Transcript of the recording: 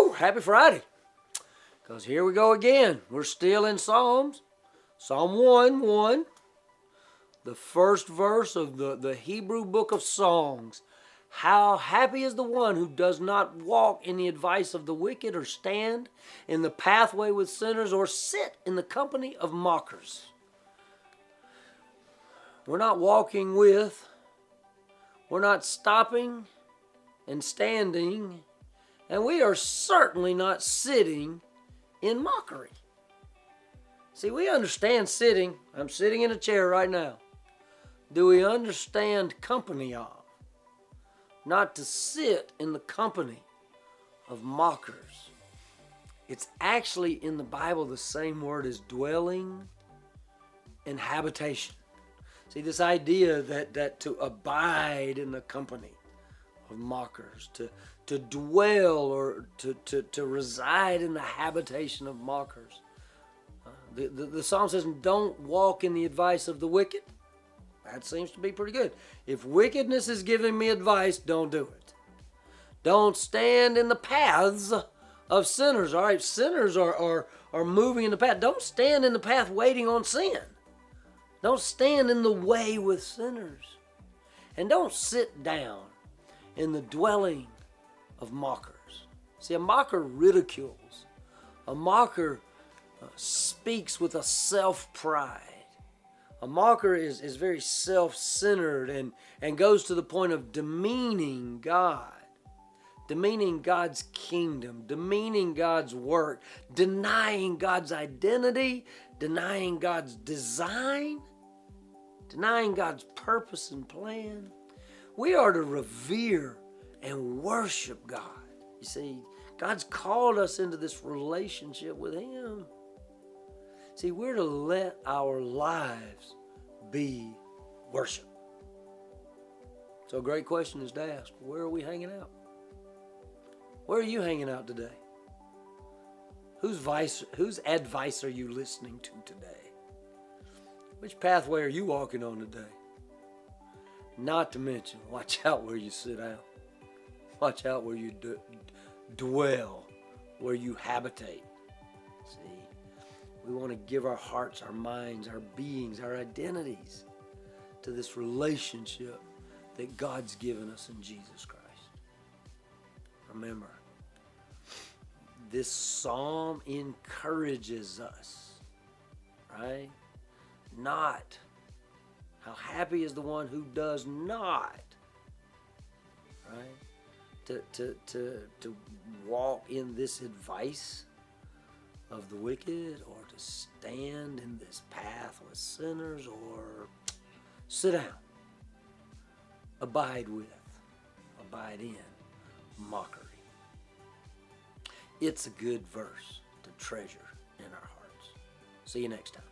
Woo! Happy Friday. Because here we go again. We're still in Psalms. Psalm 1:1. The first verse of the Hebrew book of songs. How happy is the one who does not walk in the advice of the wicked, or stand in the pathway with sinners, or sit in the company of mockers. We're not walking with, we're not stopping and standing, and we are certainly not sitting in mockery. See, we understand sitting. I'm sitting in a chair right now. Do we understand company of? Not to sit in the company of mockers. It's actually in the Bible the same word as dwelling and habitation. See, this idea that to abide in the company of mockers, to dwell or to reside in the habitation of mockers. The psalm says, don't walk in the advice of the wicked. That seems to be pretty good. If wickedness is giving me advice, don't do it. Don't stand in the paths of sinners. All right, sinners are moving in the path. Don't stand in the path waiting on sin. Don't stand in the way with sinners. And don't sit down in the dwelling of mockers. See, a mocker ridicules. A mocker speaks with a self-pride. A mocker is very self-centered and goes to the point of demeaning God, demeaning God's kingdom, demeaning God's work, denying God's identity, denying God's design, denying God's purpose and plan. We are to revere and worship God. You see, God's called us into this relationship with Him. See, we're to let our lives be worship. So a great question is to ask, where are we hanging out? Where are you hanging out today? Whose advice are you listening to today? Which pathway are you walking on today? Not to mention, watch out where you sit down. Watch out where you dwell, where you habitate. See, we want to give our hearts, our minds, our beings, our identities to this relationship that God's given us in Jesus Christ. Remember, this psalm encourages us, right? Not how happy is the one who does not, right? To walk in this advice of the wicked, or to stand in this path with sinners, or sit down, abide in mockery. It's a good verse to treasure in our hearts. See you next time.